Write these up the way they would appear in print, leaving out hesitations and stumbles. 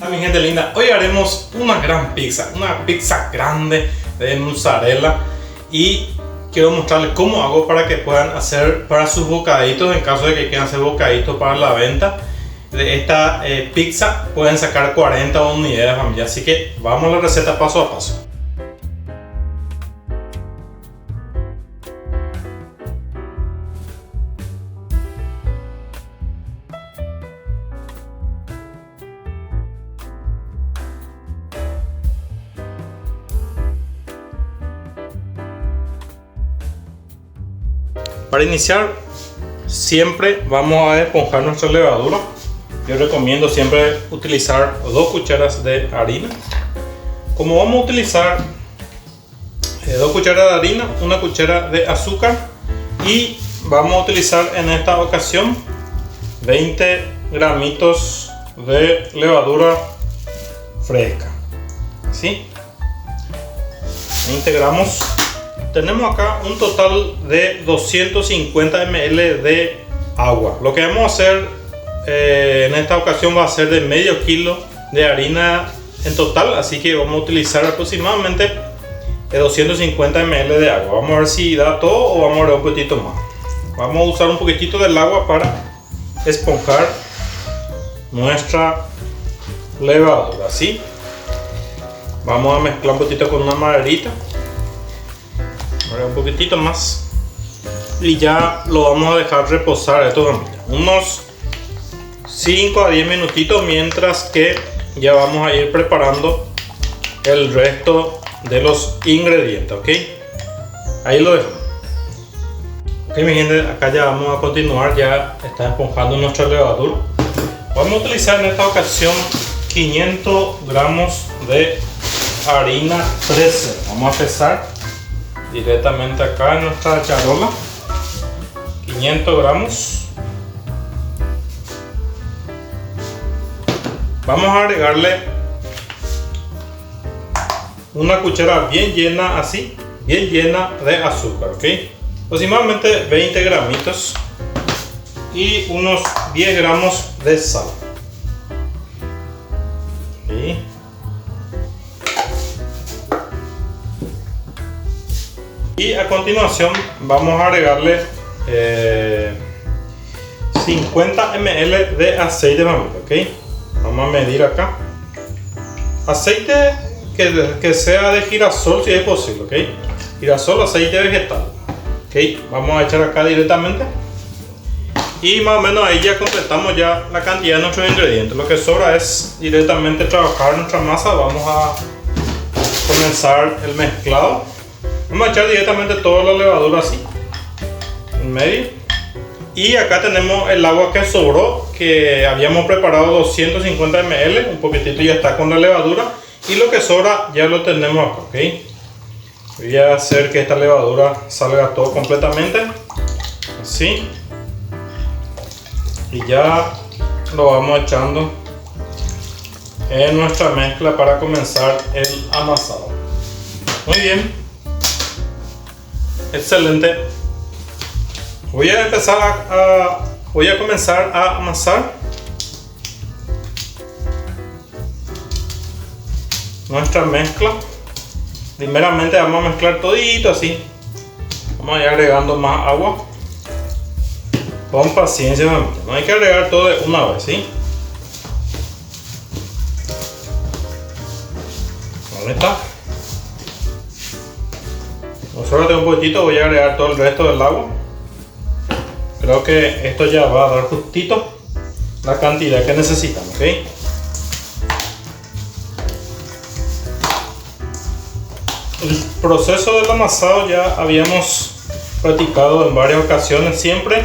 Hola mi gente linda, hoy haremos una pizza grande de mozzarella y quiero mostrarles cómo hago para que puedan hacer para sus bocaditos. En caso de que quieran hacer bocaditos para la venta de esta pizza, pueden sacar 40 unidades, familia. Así que vamos a la receta paso a paso. Para iniciar, siempre vamos a esponjar nuestra levadura. Yo recomiendo siempre utilizar 2 cucharas de harina. Como vamos a utilizar 2 cucharas de harina, 1 cuchara de azúcar y vamos a utilizar en esta ocasión 20 gramitos de levadura fresca. ¿Sí? 20 gramos. Tenemos acá un total de 250 ml de agua. Lo que vamos a hacer en esta ocasión va a ser de medio kilo de harina en total, así que vamos a utilizar aproximadamente 250 ml de agua. Vamos a ver si da todo o vamos a ver un poquitito más. Vamos a usar un poquitito del agua para esponjar nuestra levadura. ¿Sí? Vamos a mezclar un poquito con una maderita. Un poquitito más y ya lo vamos a dejar reposar esto unos 5 a 10 minutitos, mientras que ya vamos a ir preparando el resto de los ingredientes. Ok, ahí lo dejamos. Ok mi gente, acá ya vamos a continuar. Ya está esponjando nuestra levadura. Vamos a utilizar en esta ocasión 500 gramos de harina 13. Vamos a pesar directamente acá en nuestra charola. 500 gramos. Vamos a agregarle una cuchara bien llena, así, bien llena de azúcar, ¿ok? Aproximadamente 20 gramitos y unos 10 gramos de sal. ¿Sí? Y a continuación vamos a agregarle 50 ml de aceite de mamita, ¿ok? Vamos a medir acá. Aceite que sea de girasol si es posible, ¿ok? Girasol, aceite vegetal, ¿ok? Vamos a echar acá directamente. Y más o menos ahí ya completamos ya la cantidad de nuestros ingredientes. Lo que sobra es directamente trabajar nuestra masa. Vamos a comenzar el mezclado. Vamos a echar directamente toda la levadura así en medio, y acá tenemos el agua que sobró, que habíamos preparado 250 ml, un poquitito ya está con la levadura, y lo que sobra ya lo tenemos acá, ¿ok? Voy a hacer que esta levadura salga todo completamente así, y ya lo vamos echando en nuestra mezcla para comenzar el amasado. Muy bien. Excelente. Voy a comenzar a amasar nuestra mezcla. Primeramente vamos a mezclar todito así. Vamos a ir agregando más agua con paciencia, no hay que agregar todo de una vez, ¿sí? Ahí está. Solo tengo un poquitito, voy a agregar todo el resto del agua. Creo que esto ya va a dar justito la cantidad que necesitamos, ¿ok? El proceso del amasado ya habíamos practicado en varias ocasiones. Siempre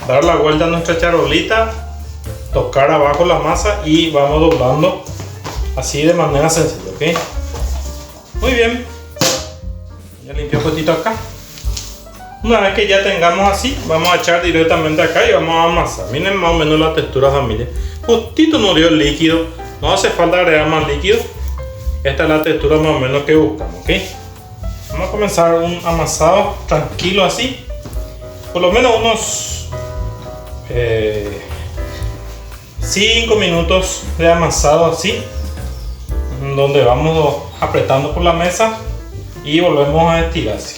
dar la vuelta a nuestra charolita, tocar abajo la masa y vamos doblando así de manera sencilla, ¿ok? Muy bien. Ya limpié un poquito acá. Una vez que ya tengamos así, vamos a echar directamente acá y vamos a amasar. Miren más o menos la textura, familia. Justito nos dio el líquido. No hace falta agregar más líquido. Esta es la textura más o menos que buscamos, ¿ok? Vamos a comenzar un amasado tranquilo así. Por lo menos unos 5 minutos de amasado así, donde vamos apretando por la mesa y volvemos a estirar así.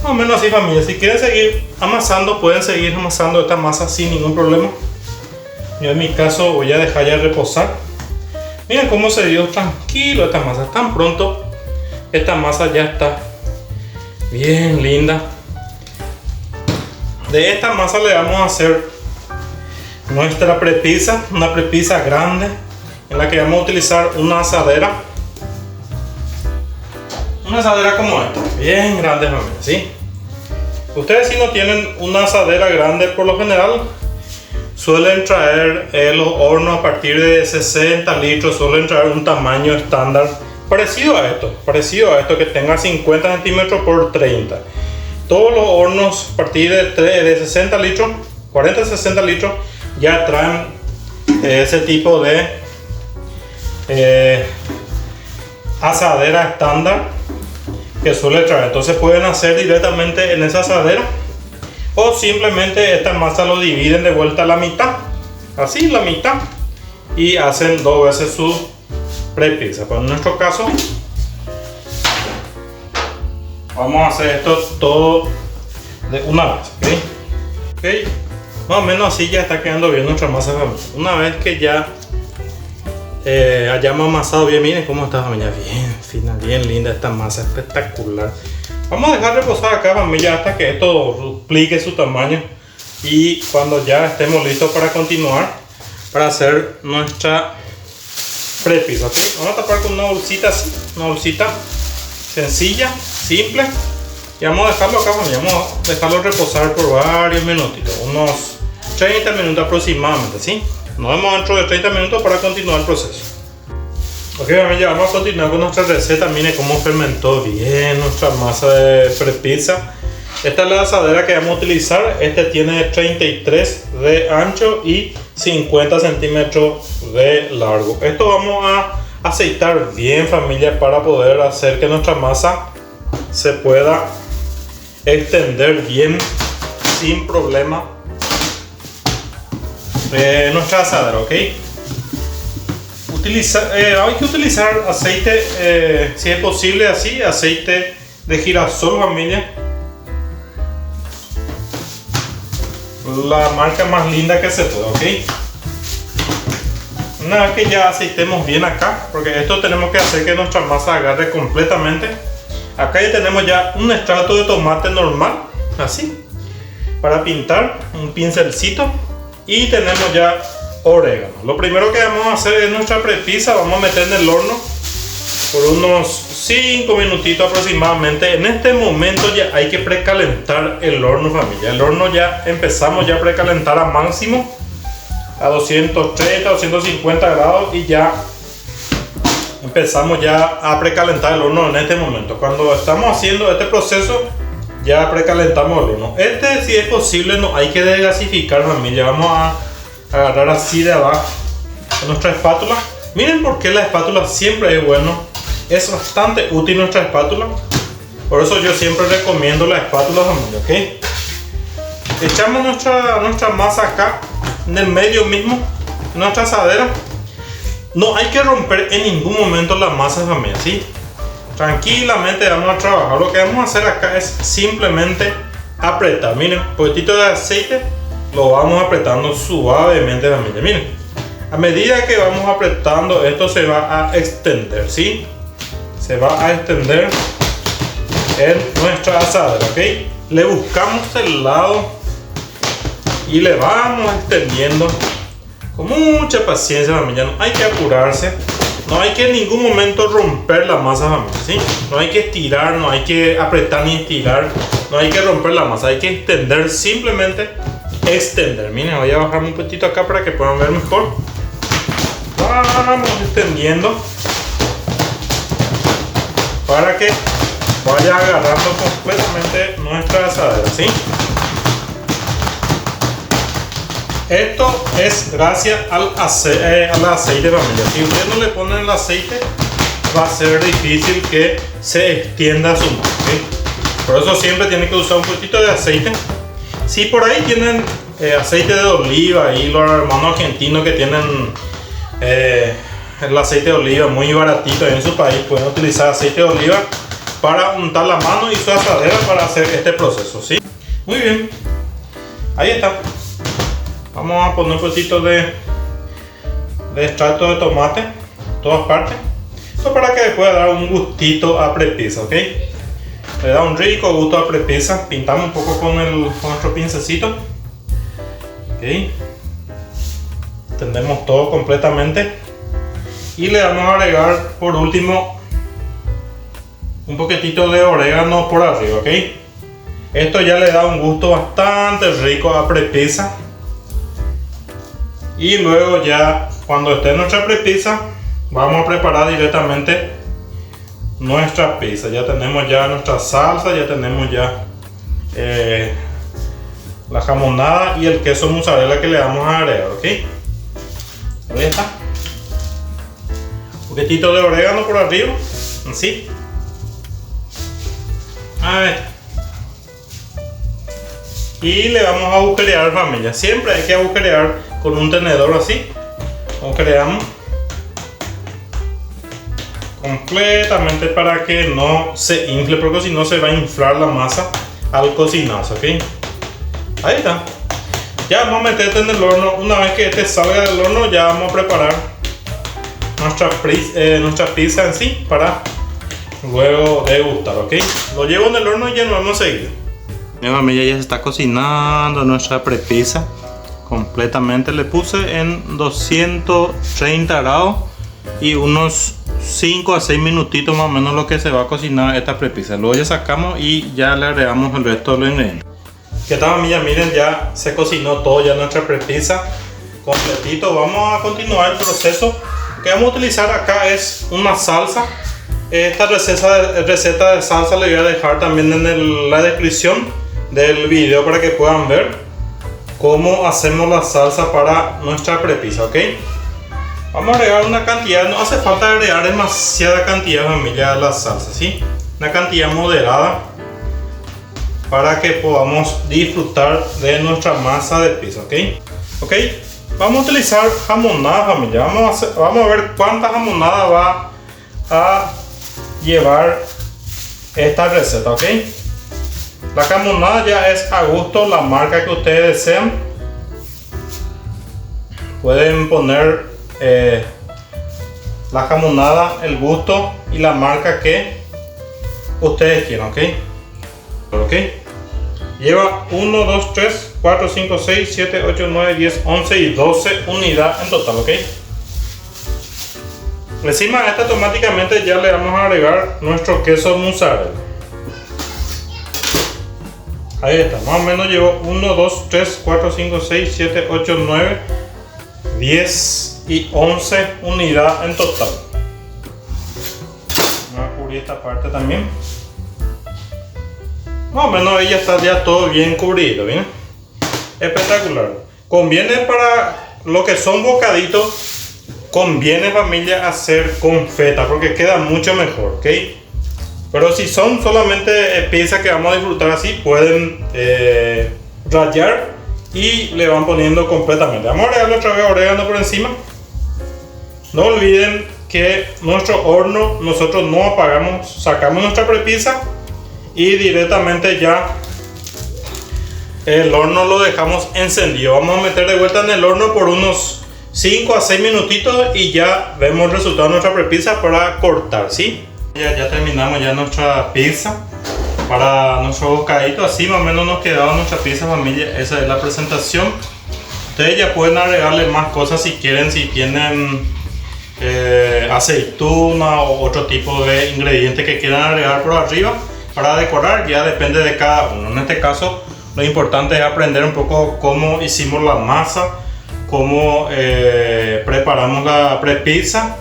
Más o menos así, familia. Si quieren seguir amasando, pueden seguir amasando esta masa sin ningún problema. Yo en mi caso voy a dejar ya reposar. Miren cómo se dio tranquilo esta masa. Tan pronto esta masa ya está bien linda. De esta masa le vamos a hacer nuestra prepizza, una prepizza grande en la que vamos a utilizar una asadera. Una asadera como esta, bien grande, familia, ¿sí? Ustedes, si no tienen una asadera grande, por lo general suelen traer los hornos a partir de 60 litros, suelen traer un tamaño estándar parecido a esto, que tenga 50 centímetros por 30. Todos los hornos a partir de 60 litros, 40 60 litros, ya traen ese tipo de asadera estándar que suele traer. Entonces pueden hacer directamente en esa asadera, o simplemente esta masa lo dividen de vuelta a la mitad, así la mitad, y hacen 2 veces su prepizza. Pero en nuestro caso vamos a hacer esto todo de una vez, ¿ok? Más o menos así ya está quedando bien nuestra masa, familia. Una vez que ya hayamos amasado bien, miren cómo está, familia, bien fina, bien linda esta masa, espectacular. Vamos a dejar reposar acá, familia, hasta que esto duplique su tamaño, y cuando ya estemos listos para continuar para hacer nuestra prepizza, ¿ok? Vamos a tapar con una bolsita así, una bolsita sencilla, simple, y vamos a dejarlo acá, familia. Vamos a dejarlo reposar por varios minutitos, unos 30 minutos aproximadamente, ¿sí? Nos vemos dentro de 30 minutos para continuar el proceso. Ok, familia, vamos a continuar con nuestra receta. Miren cómo fermentó bien nuestra masa de prepizza. Esta es la asadera que vamos a utilizar. Este tiene 33 de ancho y 50 centímetros de largo. Esto vamos a aceitar bien, familia, para poder hacer que nuestra masa se pueda extender bien sin problema nuestra asadera, ok. Hay que utilizar aceite, si es posible así, aceite de girasol, familia, la marca más linda que se pueda, ok. Una vez que ya aceitemos bien acá, porque esto tenemos que hacer que nuestra masa agarre completamente. Acá ya tenemos ya un extracto de tomate normal, así, para pintar, un pincelcito. Y tenemos ya orégano. Lo primero que vamos a hacer es nuestra prepizza. Vamos a meter en el horno por unos 5 minutitos aproximadamente. En este momento ya hay que precalentar el horno, familia. El horno ya empezamos ya a precalentar a máximo, a 230, 250 grados, y ya empezamos ya a precalentar el horno en este momento. Cuando estamos haciendo este proceso, ya precalentamos el horno. Si es posible, no hay que desgasificar, familia. Vamos a agarrar así de abajo con nuestra espátula. Miren por qué la espátula siempre es bueno. Es bastante útil nuestra espátula. Por eso yo siempre recomiendo la espátula, familia, ¿ok? Echamos nuestra masa acá en el medio mismo, en nuestra asadera. No hay que romper en ningún momento la masa, familia, ¿sí? Tranquilamente vamos a trabajar. Lo que vamos a hacer acá es simplemente apretar. Miren, un poquitito de aceite, lo vamos apretando suavemente, familia. Miren, a medida que vamos apretando, esto se va a extender, ¿sí? Se va a extender en nuestra asadera, ¿ok? Le buscamos el lado y le vamos extendiendo con mucha paciencia, familia. No hay que apurarse. No hay que en ningún momento romper la masa, familia, ¿sí? No hay que estirar, no hay que apretar ni estirar, no hay que romper la masa, hay que extender, simplemente extender. Miren, voy a bajar un poquito acá para que puedan ver mejor. Vamos extendiendo para que vaya agarrando completamente nuestra asadera, ¿sí? Esto es gracias al aceite, familia. Si ustedes no le ponen el aceite, va a ser difícil que se extienda su masa, ¿okay? Por eso siempre tienen que usar un poquito de aceite. Si por ahí tienen aceite de oliva, y los hermanos argentinos que tienen el aceite de oliva muy baratito en su país, pueden utilizar aceite de oliva para untar la mano y su asadera para hacer este proceso, ¿sí? Muy bien, ahí está. Vamos a poner un poquito de extracto de tomate en todas partes. Esto para que le pueda dar un gustito a prepizza, ¿ok? Le da un rico gusto a prepizza. Pintamos un poco con nuestro pincecito, ¿ok? Tendemos todo completamente y le vamos a agregar por último un poquitito de orégano por arriba, ¿ok? Esto ya le da un gusto bastante rico a prepizza. Y luego ya cuando esté nuestra prepizza vamos a preparar directamente nuestra pizza. Ya tenemos ya nuestra salsa, ya tenemos ya la jamonada y el queso mozzarella que le vamos a agregar, ¿ok? Ahí está. Un poquitito de orégano por arriba, así. Ahí. Y le vamos a agujerear, familia. Siempre hay que agujerear con un tenedor así. Agujereamos completamente para que no se infle, porque si no se va a inflar la masa al cocinarse, ¿ok? Ahí está. Ya vamos a meter en el horno. Una vez que este salga del horno ya vamos a preparar nuestra pizza en sí para luego degustar, ¿ok? Lo llevo en el horno y ya nos vamos a seguir. Mi familia, ya se está cocinando nuestra prepizza completamente. Le puse en 230 grados y unos 5 a 6 minutitos más o menos lo que se va a cocinar esta prepizza. Luego ya sacamos y ya le agregamos el resto de los ingredientes. ¿Qué tal, familia? Miren, ya se cocinó todo ya nuestra prepizza completito. Vamos a continuar el proceso. Lo que vamos a utilizar acá es una salsa. Esta receta de salsa le voy a dejar también en la descripción del video para que puedan ver cómo hacemos la salsa para nuestra prepizza, ¿ok? Vamos a agregar una cantidad, no hace falta agregar demasiada cantidad, familia, de la salsa, ¿sí? Una cantidad moderada para que podamos disfrutar de nuestra masa de pizza, ¿ok? ¿Ok? Vamos a utilizar jamonada, familia. Vamos a ver cuánta jamonada va a llevar esta receta, ¿ok? La jamonada ya es a gusto, la marca que ustedes desean. Pueden poner la jamonada, el gusto y la marca que ustedes quieran, ¿ok? ¿Ok? Lleva 1, 2, 3, 4, 5, 6, 7, 8, 9, 10, 11 y 12 unidades en total, ¿ok? Encima de esta automáticamente ya le vamos a agregar nuestro queso mozzarella. Ahí está, más o menos llevo 1, 2, 3, 4, 5, 6, 7, 8, 9, 10 y 11 unidades en total. Vamos a cubrir esta parte también. Más o menos ahí ya está ya todo bien cubrido, ¿bien? Espectacular. Conviene para lo que son bocaditos, conviene, familia, hacer con feta porque queda mucho mejor, ¿ok? Pero si son solamente piezas que vamos a disfrutar así, pueden rallar y le van poniendo completamente. Vamos a agregarle otra vez orégano por encima. No olviden que nuestro horno nosotros no apagamos, sacamos nuestra prepizza y directamente ya el horno lo dejamos encendido. Vamos a meter de vuelta en el horno por unos 5 a 6 minutitos y ya vemos el resultado de nuestra prepizza para cortar, ¿sí? Ya terminamos ya nuestra pizza para nuestro bocadito. Así más o menos nos quedaba nuestra pizza, familia. Esa es la presentación. Ustedes ya pueden agregarle más cosas si quieren, si tienen aceituna o otro tipo de ingrediente que quieran agregar por arriba para decorar. Ya depende de cada uno. En este caso lo importante es aprender un poco cómo hicimos la masa, cómo preparamos la prepizza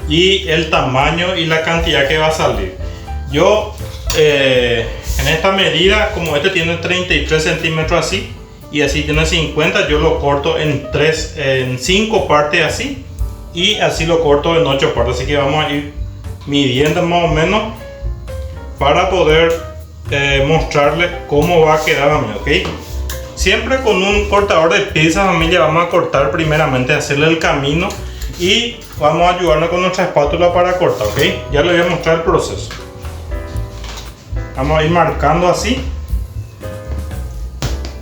y el tamaño y la cantidad que va a salir. Yo en esta medida, como este tiene 33 centímetros así y así tiene 50, yo lo corto en 5 partes así y así lo corto en 8 partes. Así que vamos a ir midiendo más o menos para poder mostrarles cómo va a quedar, ¿ok? Siempre con un cortador de pizza, familia, vamos a cortar primeramente, hacerle el camino y vamos a ayudarnos con nuestra espátula para cortar, ¿ok? Ya les voy a mostrar el proceso. Vamos a ir marcando así.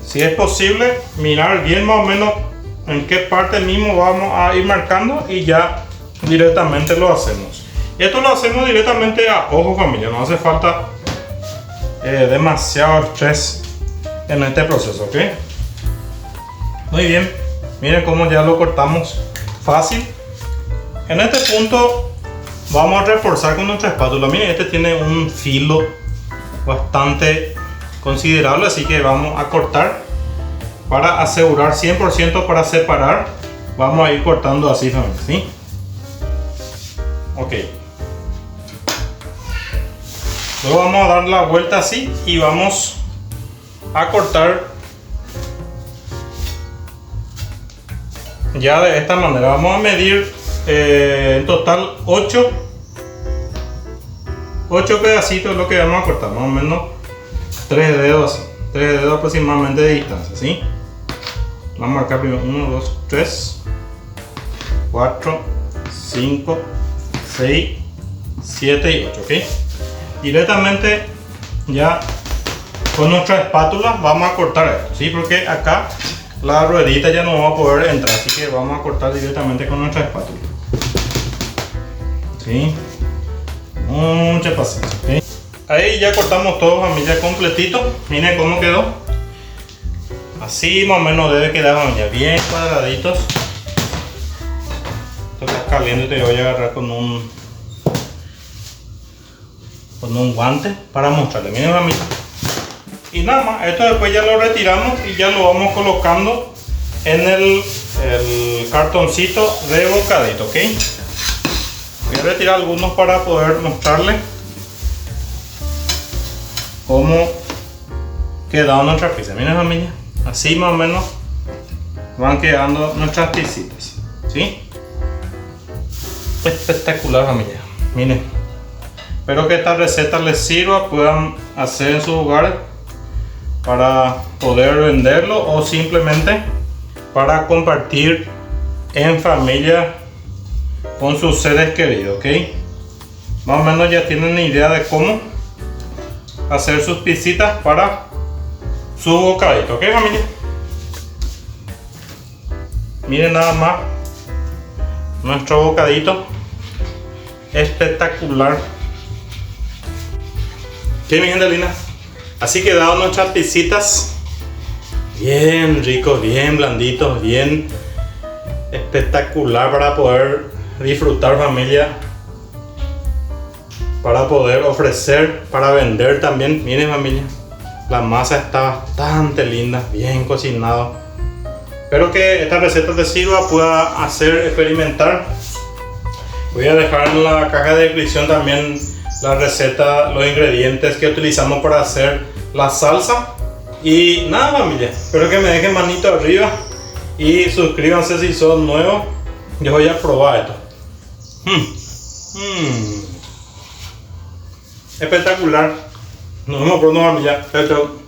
Si es posible, mirar bien más o menos en qué parte mismo vamos a ir marcando y ya directamente lo hacemos. Esto lo hacemos directamente a ojo, familia, no hace falta demasiado estrés en este proceso, ¿ok? Muy bien, miren cómo ya lo cortamos fácil. En este punto vamos a reforzar con nuestra espátula. Miren, este tiene un filo bastante considerable, así que vamos a cortar para asegurar 100%, para separar. Vamos a ir cortando así, familia, ¿sí? Ok. Luego vamos a dar la vuelta así y vamos a cortar ya de esta manera. Vamos a medir en total 8 pedacitos, lo que vamos a cortar, más o menos 3 dedos, 3 dedos aproximadamente de distancia, ¿sí? Vamos a marcar primero 1, 2, 3, 4, 5, 6, 7 y 8, ¿ok? Directamente ya con nuestra espátula vamos a cortar esto, ¿sí? Porque acá la ruedita ya no va a poder entrar, así que vamos a cortar directamente con nuestra espátula, ¿sí? Mucha paciencia, ¿okay? Ahí ya cortamos todo, familia, completito. Miren cómo quedó. Así más o menos debe quedar, familia, bien cuadraditos. Esto está caliente, te voy a agarrar con un guante para mostrarle. Miren, familia. Y nada más, esto después ya lo retiramos y ya lo vamos colocando en el cartoncito de bocadito, ¿ok? Voy a retirar algunos para poder mostrarles cómo quedaron nuestras piezas. Miren, familia, así más o menos van quedando nuestras piecitas, ¿sí? Espectacular, familia. Miren, espero que esta receta les sirva, puedan hacer en sus hogares para poder venderlo o simplemente para compartir en familia con sus seres queridos, ¿ok? Más o menos ya tienen una idea de cómo hacer sus piecitas para su bocadito, ¿ok, familia? Miren nada más nuestro bocadito espectacular. ¿Qué, mi gente linda? Así quedaron nuestras piecitas, bien ricos, bien blanditos, bien espectacular para poder disfrutar, familia, para poder ofrecer, para vender también. Miren, familia, la masa está bastante linda, bien cocinado. Espero que esta receta te sirva, pueda hacer, experimentar. Voy a dejar en la caja de descripción también la receta, los ingredientes que utilizamos para hacer la salsa. Y nada, familia, espero que me dejen manito arriba y suscríbanse si son nuevos. Yo voy a probar esto. Espectacular. Nos vemos pronto, familia. Chao, chao.